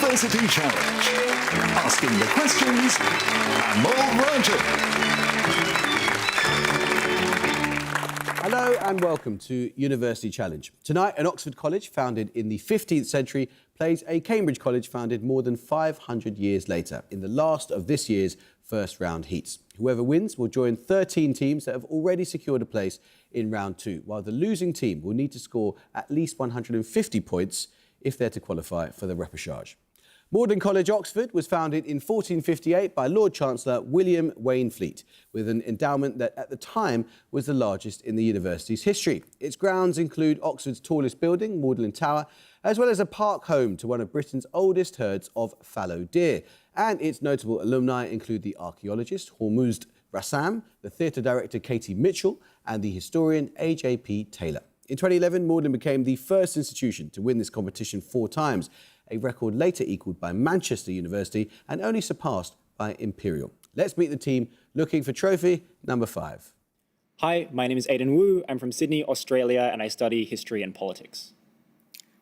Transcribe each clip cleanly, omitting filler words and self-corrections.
University Challenge. Asking the questions and more writing. Hello and welcome to University Challenge. Tonight, an Oxford college founded in the 15th century plays a Cambridge college founded more than 500 years later in the last of this year's first round heats. Whoever wins will join 13 teams that have already secured a place in round two, while the losing team will need to score at least 150 points if they're to qualify for the repechage. Magdalen College, Oxford, was founded in 1458 by Lord Chancellor William Waynflete, with an endowment that at the time was the largest in the university's history. Its grounds include Oxford's tallest building, Magdalen Tower, as well as a park home to one of Britain's oldest herds of fallow deer. And its notable alumni include the archaeologist Hormuzd Rassam, the theatre director Katie Mitchell, and the historian A.J.P. Taylor. In 2011, Magdalen became the first institution to win this competition 4 times, a record later equalled by Manchester University and only surpassed by Imperial. Let's meet the team looking for trophy number 5. Hi, my name is Aidan Wu. I'm from Sydney, Australia, and I study history and politics.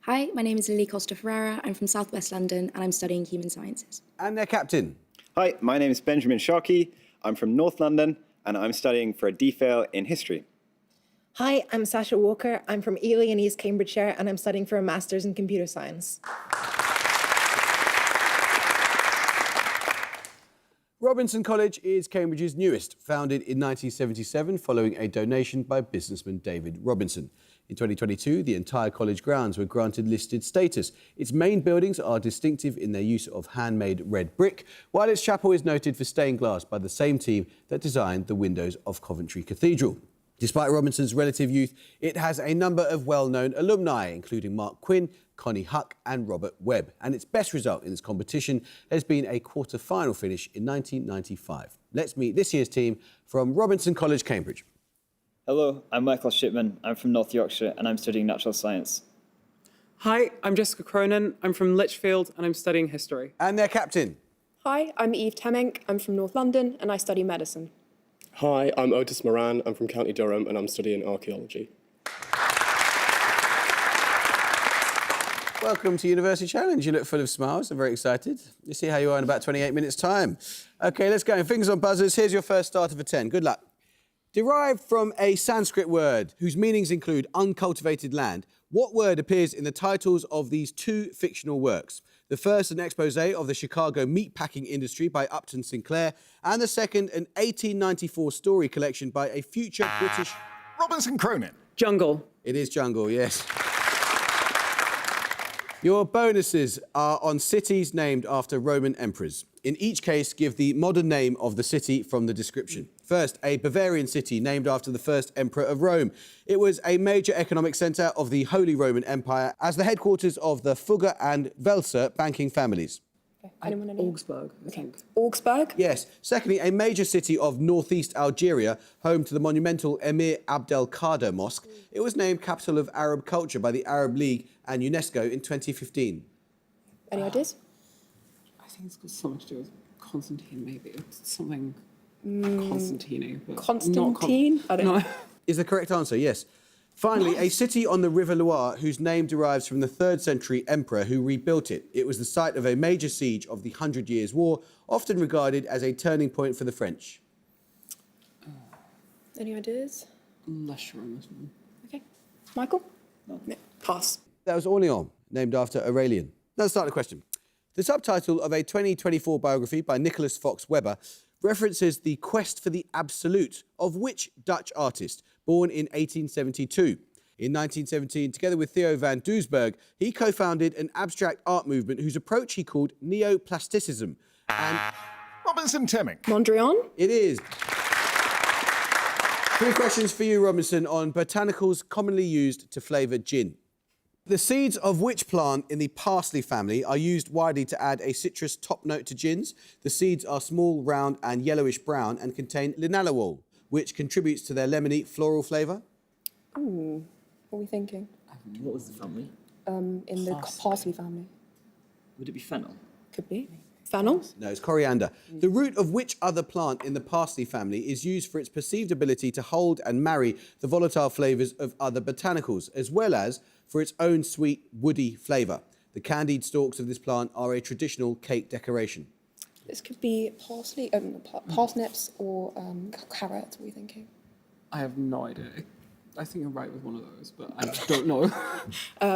Hi, my name is Lily Costa-Ferreira. I'm from South West London and I'm studying human sciences. And their captain. Hi, my name is Benjamin Sharkey. I'm from North London and I'm studying for a DPhil in history. Hi, I'm Sasha Walker. I'm from Ely in East Cambridgeshire and I'm studying for a Master's in Computer Science. Robinson College is Cambridge's newest, founded in 1977 following a donation by businessman David Robinson. In 2022, the entire college grounds were granted listed status. Its main buildings are distinctive in their use of handmade red brick, while its chapel is noted for stained glass by the same team that designed the windows of Coventry Cathedral. Despite Robinson's relative youth, it has a number of well-known alumni, including Mark Quinn, Connie Huck and Robert Webb. And its best result in this competition has been a quarter-final finish in 1995. Let's meet this year's team from Robinson College, Cambridge. Hello, I'm Michael Shipman. I'm from North Yorkshire and I'm studying natural science. Hi, I'm Jessica Cronin. I'm from Lichfield and I'm studying history. And their captain. Hi, I'm Eve Temmink. I'm from North London and I study medicine. Hi, I'm Otis Moran. I'm from County Durham and I'm studying archaeology. Welcome to University Challenge. You look full of smiles. I'm very excited. You see how you are in about 28 minutes' time. OK, let's go. Fingers on buzzers. Here's your first starter for 10. Good luck. Derived from a Sanskrit word whose meanings include uncultivated land, what word appears in the titles of these 2 fictional works? The first, an expose of the Chicago meatpacking industry by Upton Sinclair, and the second, an 1894 story collection by a future British... Robinson Cronin. Jungle. It is jungle, yes. Your bonuses are on cities named after Roman emperors. In each case, give the modern name of the city from the description. First, a Bavarian city named after the first emperor of Rome. It was a major economic centre of the Holy Roman Empire as the headquarters of the Fugger and Welser banking families. Augsburg, I think. Augsburg? Yes. Secondly, a major city of northeast Algeria, home to the monumental Emir Abdelkader Mosque. It was named capital of Arab culture by the Arab League and UNESCO in 2015. Any ideas? I think it's got something to do with Constantine, maybe. It's something Constantino. But Constantine? I don't know. Is the correct answer, yes. Finally, a city on the River Loire whose name derives from the 3rd century emperor who rebuilt it. It was the site of a major siege of the 100 Years' War, often regarded as a turning point for the French. Any ideas? Less sure on this one. OK. Michael? No. Pass. That was Orléans, named after Aurelian. Let's start the question. The subtitle of a 2024 biography by Nicholas Fox Webber references the quest for the absolute of which Dutch artist, born in 1872. In 1917, together with Theo van Doesburg, he co-founded an abstract art movement whose approach he called neoplasticism. And... Robinson Temmink. Mondrian? It is. 3 questions for you, Robinson, on botanicals commonly used to flavour gin. The seeds of which plant in the parsley family are used widely to add a citrus top note to gins? The seeds are small, round and yellowish-brown and contain linalool, which contributes to their lemony floral flavour. Ooh, what are we thinking? What was the family? In the parsley family. Would it be fennel? Could be. Fennel? No, it's coriander. The root of which other plant in the parsley family is used for its perceived ability to hold and marry the volatile flavours of other botanicals, as well as for its own sweet, woody flavour? The candied stalks of this plant are a traditional cake decoration. This could be parsley, parsnips or carrots. What are you thinking? I have no idea. I think you're right with one of those, but I don't know.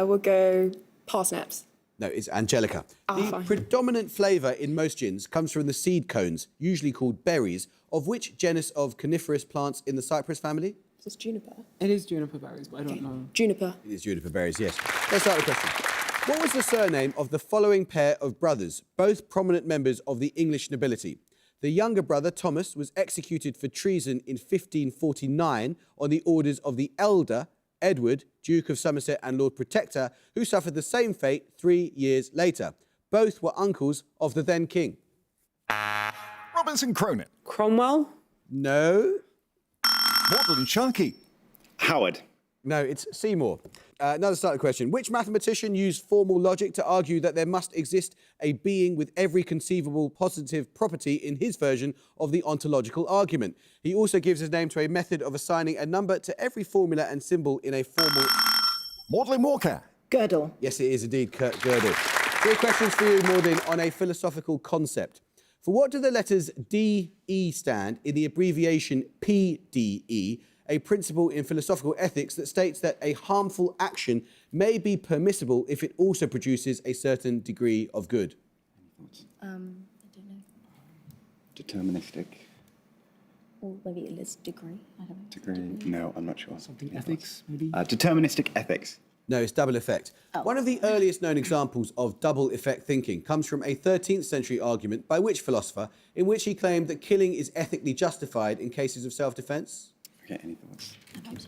We'll go parsnips. No, it's angelica. The fine. predominant flavour in most gins comes from the seed cones, usually called berries, of which genus of coniferous plants in the cypress family? Is this juniper? It is juniper berries, but I don't know. Juniper. It is juniper berries, yes. Let's start the question. What was the surname of the following pair of brothers, both prominent members of the English nobility? The younger brother, Thomas, was executed for treason in 1549 on the orders of the elder, Edward, Duke of Somerset and Lord Protector, who suffered the same fate 3 years later. Both were uncles of the then king. Robinson Cronin. Cromwell? No. Maudlin Sharkey. Howard. No, it's Seymour. Another starter question. Which mathematician used formal logic to argue that there must exist a being with every conceivable positive property in his version of the ontological argument? He also gives his name to a method of assigning a number to every formula and symbol in a formal... Maudlin Walker. Gödel. Yes, it is indeed Kurt Gödel. 3 questions for you, Maudlin, on a philosophical concept. For what do the letters DE stand in the abbreviation PDE, a principle in philosophical ethics that states that a harmful action may be permissible if it also produces a certain degree of good? I don't know. Deterministic. Or maybe it is degree. I don't know. Degree? No, I'm not sure. Something ethics, maybe? Deterministic ethics. No, it's double effect. One of the earliest known examples of double effect thinking comes from a 13th century argument by which philosopher, in which he claimed that killing is ethically justified in cases of self-defence? Okay, any thoughts?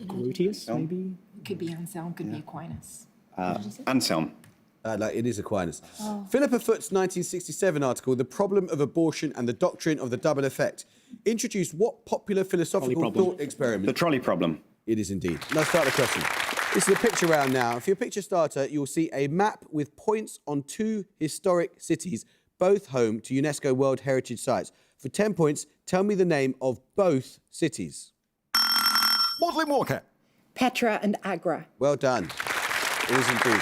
Grotius, maybe? Could be Anselm, could be Aquinas. Anselm. It is Aquinas. Philippa Foot's 1967 article, The Problem of Abortion and the Doctrine of the Double Effect, introduced what popular philosophical thought experiment? The trolley problem. It is indeed. Let's start the question. This is a picture round now. For your picture starter, you'll see a map with points on 2 historic cities, both home to UNESCO World Heritage Sites. For 10 points, tell me the name of both cities. Maudlin Walker. Petra and Agra. Well done. It is indeed.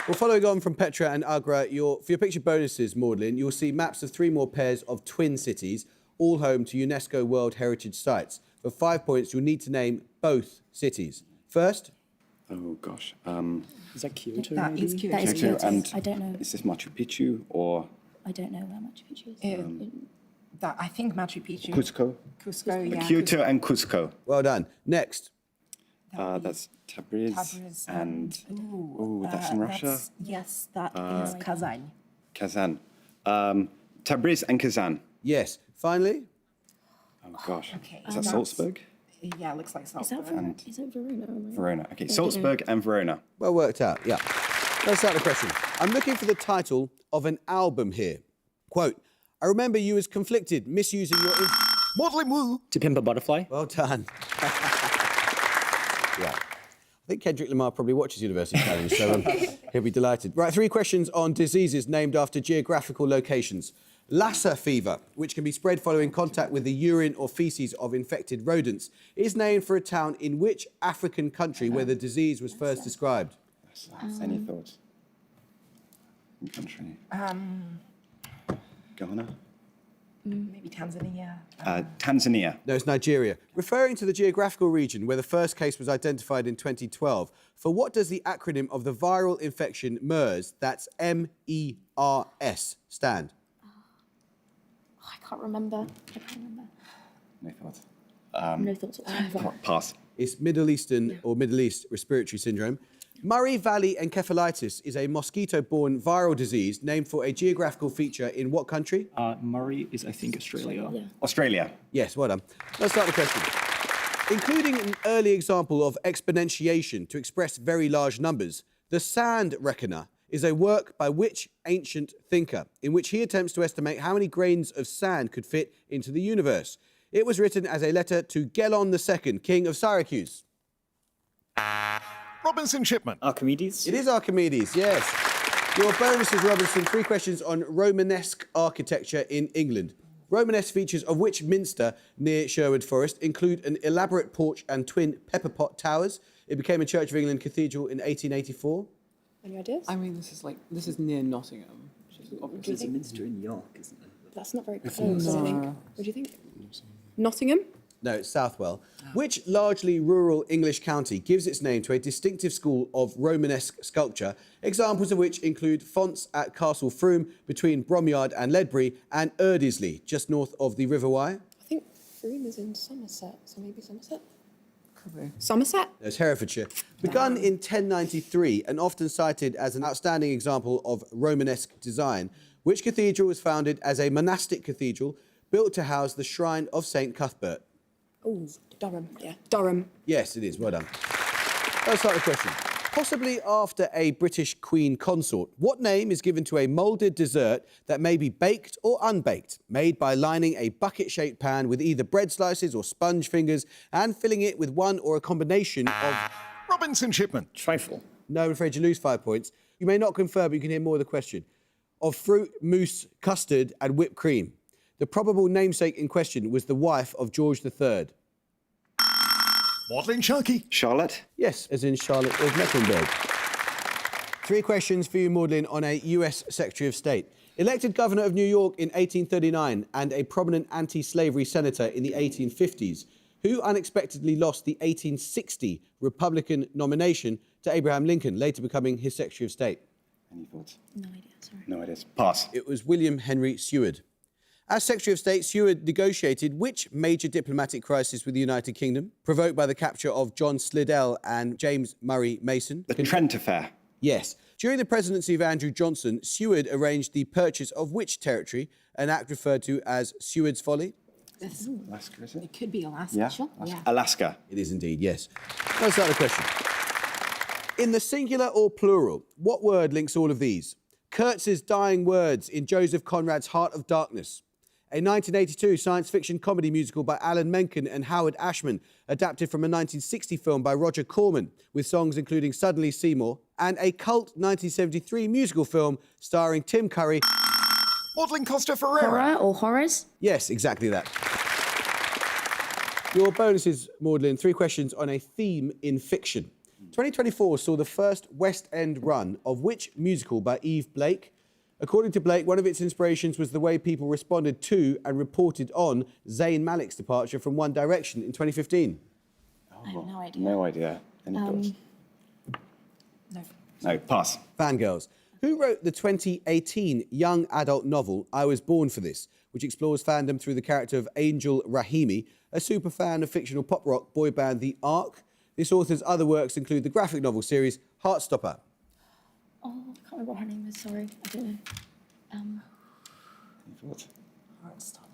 Well, following on from Petra and Agra, for your picture bonuses, Maudlin, you'll see maps of 3 more pairs of twin cities, all home to UNESCO World Heritage Sites. For 5 points, you'll need to name both cities. First. Oh, gosh. Is that Kyoto? That maybe? is Kyoto. That is Kyoto Kyoto. and I don't know. Is this Machu Picchu or I don't know where Machu Picchu is. That, I think Machu Picchu. Cusco? Cusco, yeah. Kyoto and Cusco. Well done. Next. That's Tabriz, Tabriz and... Oh, that's in Russia? Yes, that is Kazan. Kazan. Tabriz and Kazan. Yes. Finally. Oh, gosh. Okay. Is that Salzburg? Yeah, it looks like Is that Salzburg. Is it Verona? Verona. Okay, Salzburg and Verona. Well worked out, yeah. Let's start the question. I'm looking for the title of an album here. Quote, I remember you as conflicted, misusing your... Maudlin Woo. To Pimp a Butterfly? Well done. Yeah. I think Kendrick Lamar probably watches University Challenge, so he'll be delighted. Right, 3 questions on diseases named after geographical locations. Lassa fever, which can be spread following contact with the urine or faeces of infected rodents, is named for a town in which African country where the disease was first described? Any thoughts? Country. Ghana? Maybe Tanzania. Tanzania. No, it's Nigeria. Referring to the geographical region where the first case was identified in 2012, for what does the acronym of the viral infection MERS, that's MERS, stand? I can't remember. No thoughts. No thoughts whatsoever. Pass. It's Middle Eastern or Middle East respiratory syndrome. Murray Valley encephalitis is a mosquito-borne viral disease named for a geographical feature in what country? Murray is, I think, Australia. Yeah. Australia. Yes, well done. Let's start the question. Including an early example of exponentiation to express very large numbers, the Sand Reckoner is a work by which ancient thinker, in which he attempts to estimate how many grains of sand could fit into the universe. It was written as a letter to Gelon II, king of Syracuse. Robinson Shipman. Archimedes? It is Archimedes, yes. Your bonus is, Robinson, 3 questions on Romanesque architecture in England. Romanesque features of which minster near Sherwood Forest include an elaborate porch and twin pepper pot towers. It became a Church of England cathedral in 1884. Any ideas? I mean, this is near Nottingham. Which is obviously There's a Minster in York, isn't there? That's not very close, I think. What do you think? Nottingham? No, it's Southwell. Which largely rural English county gives its name to a distinctive school of Romanesque sculpture, examples of which include fonts at Castle Froome between Bromyard and Ledbury and Erdesley, just north of the River Wye? I think Froome is in Somerset, so maybe Somerset? Could be. Somerset? There's Herefordshire. Begun in 1093 and often cited as an outstanding example of Romanesque design, which cathedral was founded as a monastic cathedral built to house the shrine of St Cuthbert? Oh, Durham. Yeah, Durham. Yes, it is. Well done. Let's start the question. Possibly after a British Queen consort, what name is given to a moulded dessert that may be baked or unbaked, made by lining a bucket-shaped pan with either bread slices or sponge fingers and filling it with one or a combination of... Robinson Shipman. Trifle. No, I'm afraid you lose 5 points. You may not confer, but you can hear more of the question. Of fruit, mousse, custard and whipped cream. The probable namesake in question was the wife of George III. Maudlin Sharkey. Charlotte. Yes, as in Charlotte of Mecklenburg. 3 questions for you, Maudlin, on a US Secretary of State. Elected governor of New York in 1839 and a prominent anti-slavery senator in the 1850s, who unexpectedly lost the 1860 Republican nomination to Abraham Lincoln, later becoming his Secretary of State. Any thoughts? No idea, sorry. No ideas. Pass. It was William Henry Seward. As Secretary of State, Seward negotiated which major diplomatic crisis with the United Kingdom, provoked by the capture of John Slidell and James Murray Mason? The Trent Affair. Yes. During the presidency of Andrew Johnson, Seward arranged the purchase of which territory, an act referred to as Seward's Folly? Alaska, is it? It could be Alaska. Yeah. Sure. Yeah. Alaska. It is indeed, yes. Let's start the question. In the singular or plural, what word links all of these? Kurtz's dying words in Joseph Conrad's Heart of Darkness. A 1982 science fiction comedy musical by Alan Menken and Howard Ashman, adapted from a 1960 film by Roger Corman, with songs including Suddenly Seymour, and a cult 1973 musical film starring Tim Curry. Maudlin Costa Ferreira. Horror or horrors? Yes, exactly that. Your bonuses, Maudlin, 3 questions on a theme in fiction. 2024 saw the first West End run of which musical by Eve Blake? According to Blake, one of its inspirations was the way people responded to and reported on Zayn Malik's departure from One Direction in 2015. I have no idea. No idea. Any thoughts? No. No. Pass. Fangirls. Who wrote the 2018 young adult novel I Was Born for This, which explores fandom through the character of Angel Rahimi, a super fan of fictional pop rock boy band The Ark? This author's other works include the graphic novel series Heartstopper. Oh, I can't remember what her name is, sorry. I don't know. Any thoughts?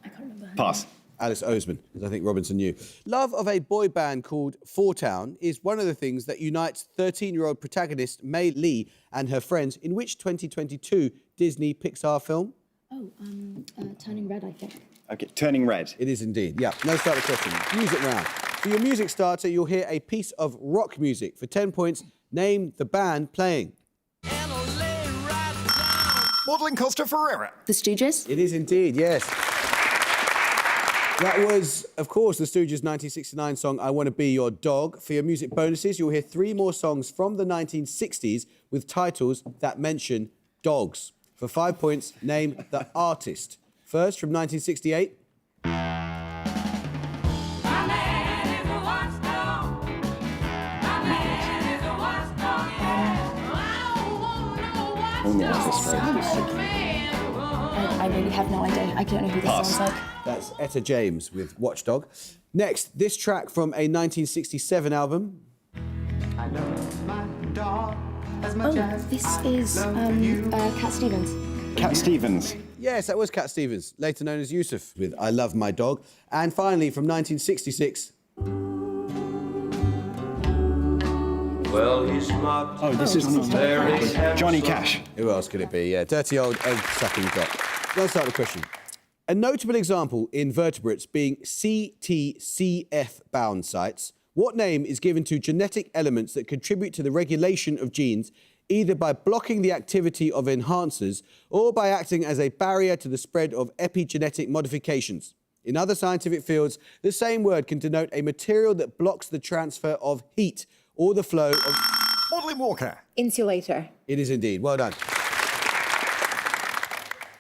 I can't remember her Pass. name. Alice Oseman, as I think Robinson knew. Love of a boy band called Four Town is one of the things that unites 13-year-old protagonist Mei Lee and her friends in which 2022 Disney Pixar film? Oh, Turning Red, I think. Okay. Turning Red. It is indeed. Yeah, no start the question. Music round. For your music starter, you'll hear a piece of rock music. For 10 points, name the band playing. Maudlin Costa Ferreira. The Stooges? It is indeed, yes. That was, of course, the Stooges' 1969 song, I Want to Be Your Dog. For your music bonuses, you'll hear 3 more songs from the 1960s with titles that mention dogs. For 5 points, name the artist. First, from 1968. Only artist, right? I really have no idea. I don't know who this Pass. sounds like. That's Etta James with Watchdog. Next, this track from a 1967 album. Oh, this is Cat Stevens. Cat Stevens. Yes, that was Cat Stevens, later known as Yusuf, with I Love My Dog. And finally, from 1966... Well, he's not. Oh, this is Johnny Cash. Who else could it be? Yeah, dirty old egg-sucking doc. Let's start the question. A notable example in vertebrates being CTCF-bound sites, what name is given to genetic elements that contribute to the regulation of genes either by blocking the activity of enhancers or by acting as a barrier to the spread of epigenetic modifications? In other scientific fields, the same word can denote a material that blocks the transfer of heat or the flow of... Maudlin Walker. Insulator. It is indeed. Well done.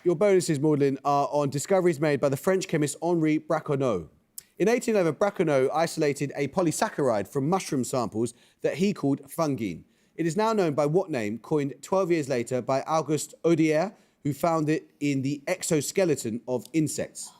Your bonuses, Maudlin, are on discoveries made by the French chemist Henri Braconnot. In 1811, Braconnot isolated a polysaccharide from mushroom samples that he called fungine. It is now known by what name, coined 12 years later by Auguste Odier, who found it in the exoskeleton of insects?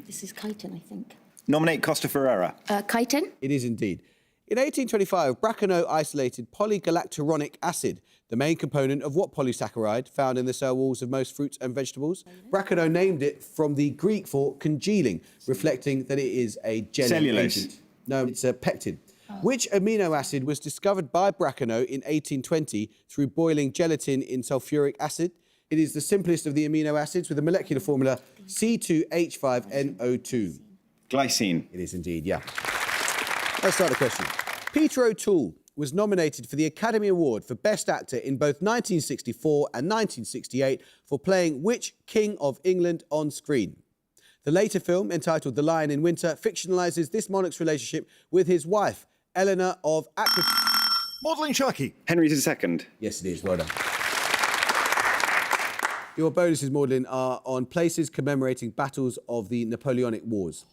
This is chitin, I think. Nominate Costa Ferrara. Chitin? It is indeed. In 1825, Braconnot isolated polygalacturonic acid, the main component of what polysaccharide found in the cell walls of most fruits and vegetables? Braconnot named it from the Greek for congealing, reflecting that it is a gelling Cellulose. agent. No, it's a pectin. Which amino acid was discovered by Braconnot in 1820 through boiling gelatin in sulfuric acid? It is the simplest of the amino acids with a molecular formula C2H5NO2. Glycine. It is indeed, yeah. Let's start the question. Peter O'Toole was nominated for the Academy Award for Best Actor in both 1964 and 1968 for playing which King of England on screen? The later film, entitled The Lion in Winter, fictionalises this monarch's relationship with his wife, Eleanor of Aquitaine. Maudlin Sharkey. Henry II. Yes, it is. Well done. Your bonuses, Maudlin, are on places commemorating battles of the Napoleonic Wars.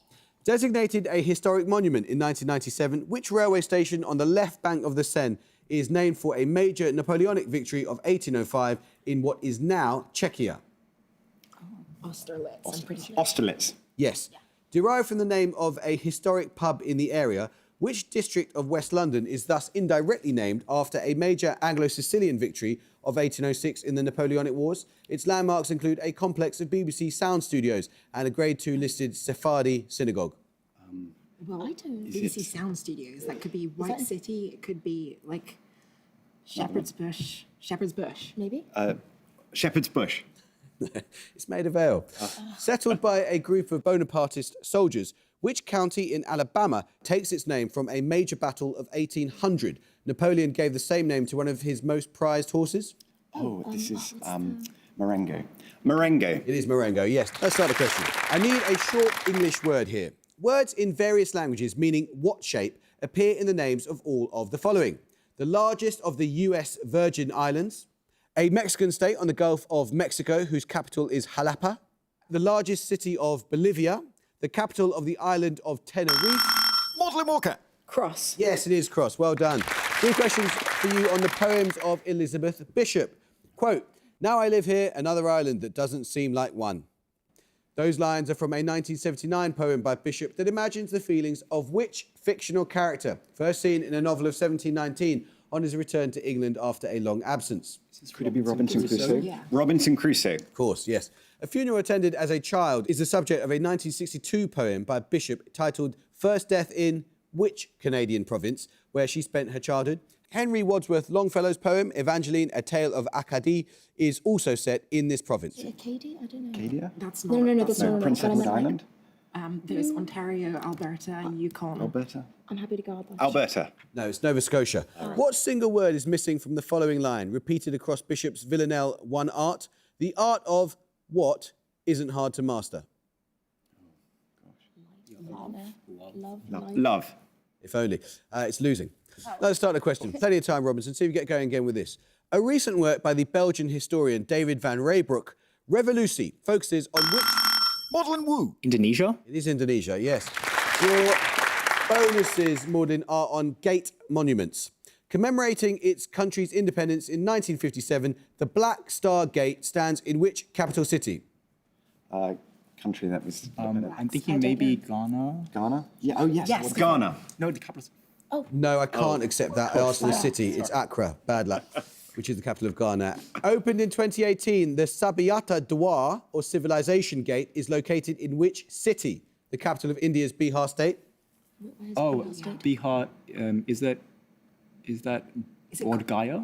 Designated a historic monument in 1997, which railway station on the left bank of the Seine is named for a major Napoleonic victory of 1805 in what is now Czechia? Austerlitz, I'm pretty sure. Austerlitz. Yes. Derived from the name of a historic pub in the area, which district of West London is thus indirectly named after a major Anglo-Sicilian victory of 1806 in the Napoleonic Wars? Its landmarks include a complex of BBC sound studios and a Grade 2 listed Sephardi synagogue. Well, I don't. BBC Sound Studios. That could be White City. It could be like Shepherd's Bush. Shepherd's Bush. Maybe? Shepherd's Bush. It's made of ale. Settled by a group of Bonapartist soldiers, which county in Alabama takes its name from a major battle of 1800? Napoleon gave the same name to one of his most prized horses? This is Marengo. Marengo. It is Marengo, yes. Let's start the question. I need a short English word here. Words in various languages meaning what shape appear in the names of all of the following? The largest of the US Virgin Islands, a Mexican state on the Gulf of Mexico whose capital is Jalapa, the largest city of Bolivia, the capital of the island of Tenerife. Maudlin Walker. Cross. Yes, it is Cross. Well done. 3 questions for you on the poems of Elizabeth Bishop. Quote, "Now I live here, another island that doesn't seem like one." Those lines are from a 1979 poem by Bishop that imagines the feelings of which fictional character, first seen in a novel of 1719 on his return to England after a long absence? Could it be Robinson Crusoe? Yeah. Robinson Crusoe. Of course, yes. A funeral attended as a child is the subject of a 1962 poem by Bishop titled First Death in which Canadian province, where she spent her childhood? Henry Wadsworth Longfellow's poem, Evangeline, A Tale of Acadie, is also set in this province. Is it Acadie? I don't know. Acadia? That's not. No, that's not. Prince Edward Island? There's Ontario, Alberta, Yukon. Alberta? I'm happy to go Alberta. Alberta. No, it's Nova Scotia. What single word is missing from the following line, repeated across Bishop's Villanelle one art? The art of what isn't hard to master? Love. If only. It's losing. Let's start the question. Plenty of time, Robinson. See if we get going again with this. A recent work by the Belgian historian David van Reybrouck, Revolutie, focuses on which... Maudlin Wu. Indonesia? It is Indonesia, yes. Your bonuses, Maudlin, are on gate monuments. Commemorating its country's independence in 1957, the Black Star Gate stands in which capital city? Country that was... I'm thinking maybe Ghana. Ghana? Yeah. Oh, yes. Yes. Ghana. No, the capital. No, I can't accept that. I asked for the city. It's Accra. Bad luck. Which is the capital of Ghana. Opened in 2018, the Sabiata Dwar, or Civilization Gate, is located in which city? The capital of India's Bihar state? Oh, Bihar. Is that Bodh Gaya?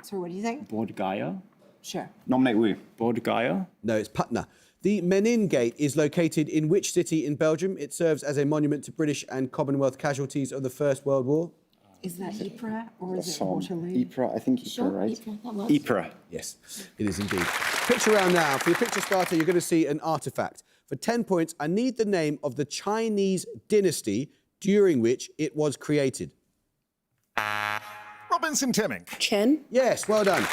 Sorry, what do you think? Bodh Gaya? Sure. Nominate Wu. Bodh Gaya? No, it's Patna. The Menin Gate is located in which city in Belgium? It serves as a monument to British and Commonwealth casualties of the First World War. Is that Ypres or is it Som. Waterloo? Ypres. I think Ypres, Sure, right? Ypres, that works. Ypres. Yes, it is indeed. Picture round now. For your picture starter, you're going to see an artefact. For 10 points, I need the name of the Chinese dynasty during which it was created. Robinson Timmink. Chen. Yes, well done.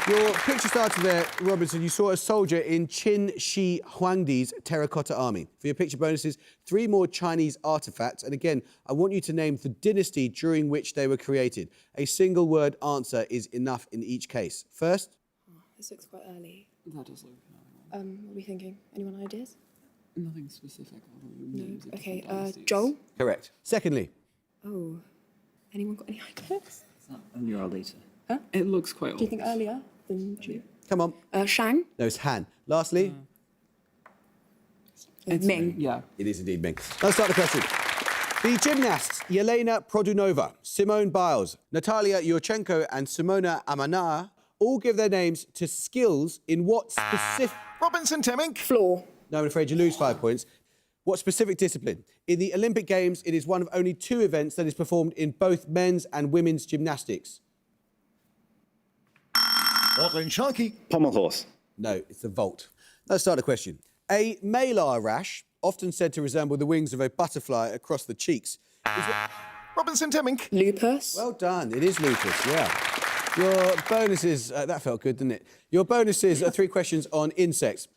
Your picture started there, Robinson. You saw a soldier in Qin Shi Huangdi's terracotta army. For your picture bonuses, 3 more Chinese artefacts. And again, I want you to name the dynasty during which they were created. A single word answer is enough in each case. First? Oh, this looks quite early. That does look What are we thinking? Anyone ideas? nothing specific. Other than names of Okay, different dynasties. Zhou. Correct. Secondly? Oh, anyone got any ideas? Earlier or later? It looks quite old. Do you think earlier than Zhou? Come on. Shang. No, it's Han. Lastly? Ming. Yeah. It is indeed Ming. Let's start the question. The gymnasts Yelena Produnova, Simone Biles, Natalia Yurchenko and Simona Amanaa all give their names to skills in what specific... Robinson Timmink. Floor. No, I'm afraid you lose 5 points. What specific discipline? In the Olympic Games, it is one of only 2 events that is performed in both men's and women's gymnastics. Maudlin Sharkey. Pommel horse. No, it's the vault. Let's start the question. A malar rash, often said to resemble the wings of a butterfly across the cheeks, is what... Robinson Timmink. Lupus. Well done. It is lupus, yeah. Your bonuses... that felt good, didn't it? Your bonuses are 3 questions on insects.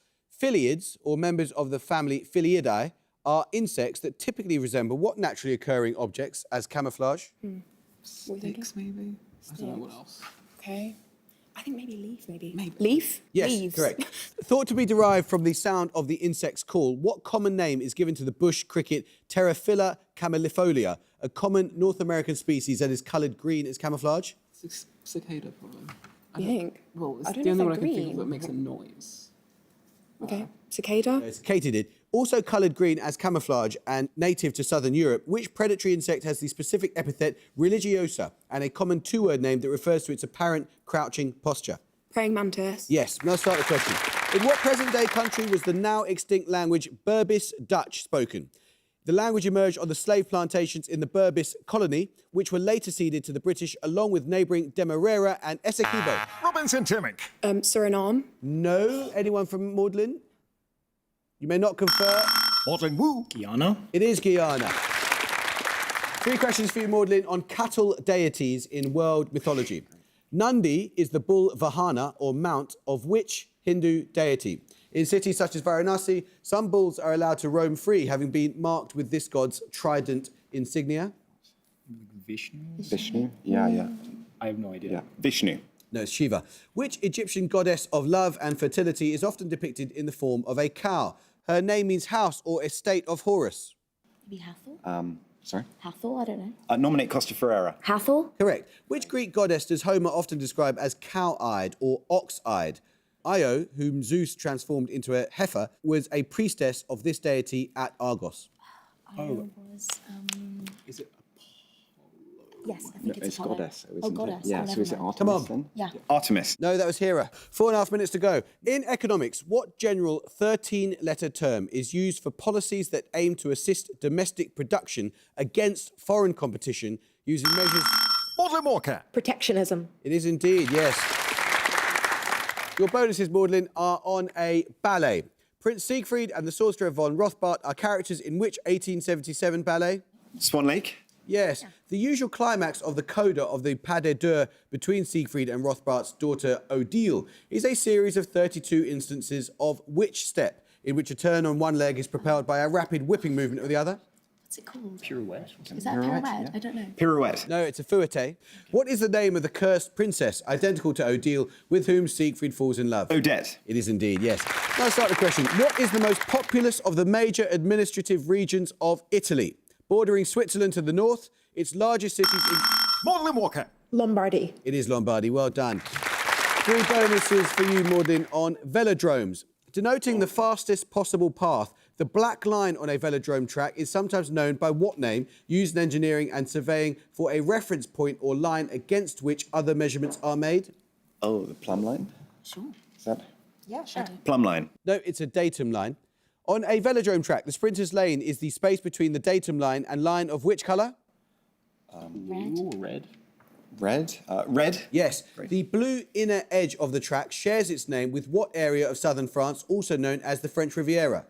Philiids, or members of the family Philiidae, are insects that typically resemble what naturally occurring objects as camouflage? What are you thinking? Sticks, maybe. I don't know what else. Okay. I think maybe leaf, maybe. Leaf? Yes, Leaves. correct. Thought to be derived from the sound of the insect's call, what common name is given to the bush cricket Pterophila camellifolia, a common North American species that is coloured green as camouflage? Cicada, probably. You think? Well, it's I don't the know only if one I they're can think of that green. makes a noise. Okay. Cicada? It's katydid. Also coloured green as camouflage and native to southern Europe, which predatory insect has the specific epithet religiosa and a common 2-word name that refers to its apparent crouching posture? Praying mantis. Yes, now start the question. In what present-day country was the now extinct language Berbice Dutch spoken? The language emerged on the slave plantations in the Berbice colony, which were later ceded to the British along with neighbouring Demerara and Essequibo. Robinson Timmink. Suriname. No? Anyone from Magdalen? You may not confer. Maudlin Wu. Guyana. It is Guyana. 3 questions for you, Magdalen, on cattle deities in world mythology. Nandi is the bull Vahana, or mount, of which Hindu deity? In cities such as Varanasi, some bulls are allowed to roam free, having been marked with this god's trident insignia. Vishnu. Vishnu. Yeah. I have no idea. Yeah. Vishnu. No, it's Shiva. Which Egyptian goddess of love and fertility is often depicted in the form of a cow? Her name means house or estate of Horus. Maybe Hathor? Sorry? Hathor? I don't know. Nominate Costa Ferreira. Hathor? Correct. Which Greek goddess does Homer often describe as cow-eyed or ox-eyed? Io, whom Zeus transformed into a heifer, was a priestess of this deity at Argos. Io was... Is it Yes, I think it's Apollo. goddess. Oh, goddess. Yeah, I'll so never is it know. Artemis Come on. then? Yeah. Artemis. No, that was Hera. 4.5 minutes to go. In economics, what general 13-letter term is used for policies that aim to assist domestic production against foreign competition using measures... Maudlin Walker. Protectionism. It is indeed, yes. Your bonuses, Magdalen, are on a ballet. Prince Siegfried and the Sorcerer von Rothbart are characters in which 1877 ballet? Swan Lake. Yes. The usual climax of the coda of the pas de deux between Siegfried and Rothbart's daughter Odile is a series of 32 instances of which step, in which a turn on one leg is propelled by a rapid whipping movement of the other? What's it called? Pirouette. Is that a pirouette? I don't know. Pirouette. No, it's a fouette. What is the name of the cursed princess, identical to Odile, with whom Siegfried falls in love? Odette. It is indeed, yes. Now let's start the question. What is the most populous of the major administrative regions of Italy? Bordering Switzerland to the north, its largest cities in... Maudlin Walker. Lombardy. It is Lombardy, well done. 3 bonuses for you, Magdalen, on velodromes. Denoting the fastest possible path, the black line on a velodrome track is sometimes known by what name, used in engineering and surveying for a reference point or line against which other measurements are made? Oh, the plumb line? Sure. Is that? Yeah, sure. Plumb line. No, it's a datum line. On a velodrome track, the sprinter's lane is the space between the datum line and line of which colour? Red. Red? Red? Yes. The blue inner edge of the track shares its name with what area of southern France, also known as the French Riviera?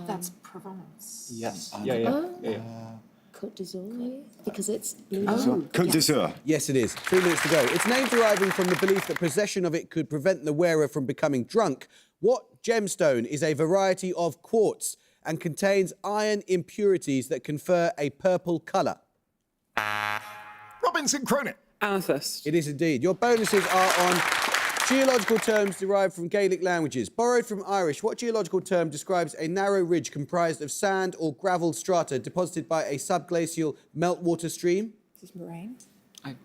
That's Provence. Yes. Yeah. Côte d'Azur, because it's Côte d'Azur. Yes, it is. 3 minutes to go. Its name deriving from the belief that possession of it could prevent the wearer from becoming drunk. What gemstone is a variety of quartz and contains iron impurities that confer a purple colour? Robinson Cronin. Amethyst. It is indeed. Your bonuses are on geological terms derived from Gaelic languages. Borrowed from Irish, what geological term describes a narrow ridge comprised of sand or gravel strata deposited by a subglacial meltwater stream? This is moraine.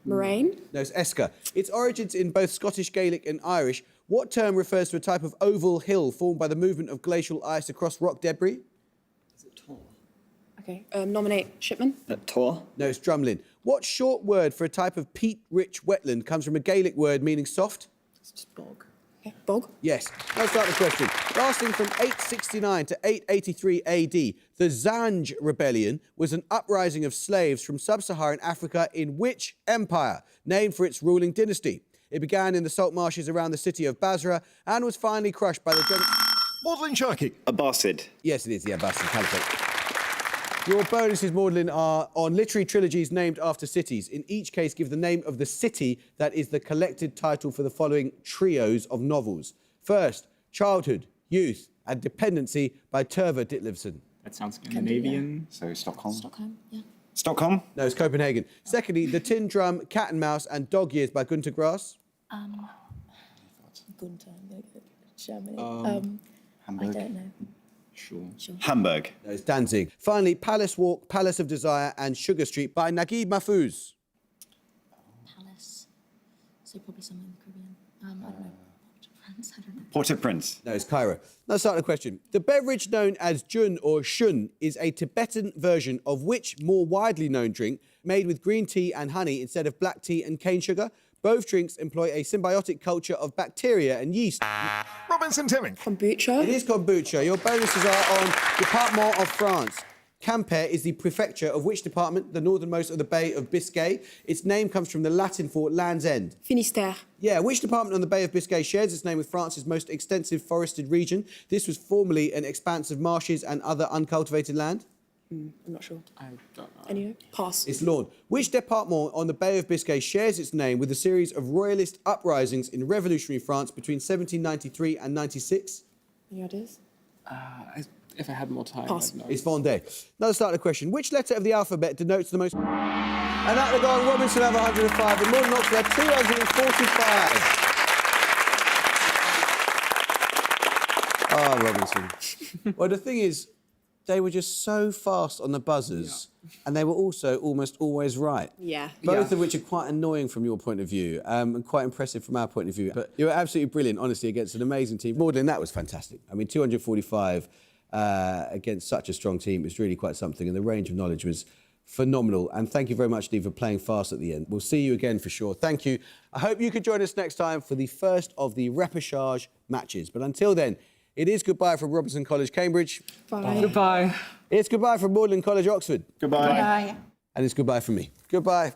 moraine. No, it's Esca. Its origins in both Scottish Gaelic and Irish. What term refers to a type of oval hill formed by the movement of glacial ice across rock debris? Is it tall? Okay. Nominate Shipman. Tor. No, it's drumlin. What short word for a type of peat-rich wetland comes from a Gaelic word meaning soft? It's just bog. Okay. Bog. Yes. Let's start the question. Lasting from 869 to 883 AD, the Zanj Rebellion was an uprising of slaves from sub-Saharan Africa in which empire, named for its ruling dynasty? It began in the salt marshes around the city of Basra and was finally crushed by the... Magdalen Sharkey. Abbasid. Yes, it is the Abbasid Caliphate. Your bonuses, Magdalen, are on literary trilogies named after cities. In each case, give the name of the city that is the collected title for the following trios of novels. First, Childhood, Youth and Dependency by Tove Ditlevsen. That sounds Scandinavian. So Stockholm. Stockholm, yeah. Stockholm? No, it's Copenhagen. Secondly, The Tin Drum, Cat and Mouse and Dog Years by Gunter Grass. Gunter, I'm gonna go Germany. Hamburg. I don't know. Sure. Hamburg. No, it's Danzig. Finally, Palace Walk, Palace of Desire and Sugar Street by Naguib Mahfouz. Palace. So probably somewhere in the Caribbean. I don't know. France, I don't know. Port-au-Prince. No, it's Cairo. Let's start the question. The beverage known as jun or shun is a Tibetan version of which more widely known drink made with green tea and honey instead of black tea and cane sugar? Both drinks employ a symbiotic culture of bacteria and yeast. Robinson Timming. Kombucha. It is kombucha. Your bonuses are on Departement of France. Quimper is the prefecture of which department? The northernmost of the Bay of Biscay. Its name comes from the Latin for Land's End. Finistère. Yeah, which department on the Bay of Biscay shares its name with France's most extensive forested region? This was formerly an expanse of marshes and other uncultivated land. I'm not sure. I don't know. Anyway, pass. It's Lawn. Which department on the Bay of Biscay shares its name with a series of royalist uprisings in revolutionary France between 1793 and 96? Any ideas? If I had more time, Pass. I'd know. It's Vendée. Now let's start the question. Which letter of the alphabet denotes the most... And that will go on Robinson have 105 and Morgan Oxford have 245. Ah, Robinson. Well, the thing is, they were just so fast on the buzzers, and they were also almost always right. Yeah. Both of which are quite annoying from your point of view, and quite impressive from our point of view. But you were absolutely brilliant, honestly, against an amazing team. Magdalen, that was fantastic. I mean, 245 against such a strong team is really quite something, and the range of knowledge was phenomenal. And thank you very much, Steve, for playing fast at the end. We'll see you again for sure. Thank you. I hope you could join us next time for the first of the repechage matches. But until then, it is goodbye from Robinson College, Cambridge. Bye. Goodbye. It's goodbye from Magdalen College, Oxford. Goodbye. Bye. And it's goodbye from me. Goodbye.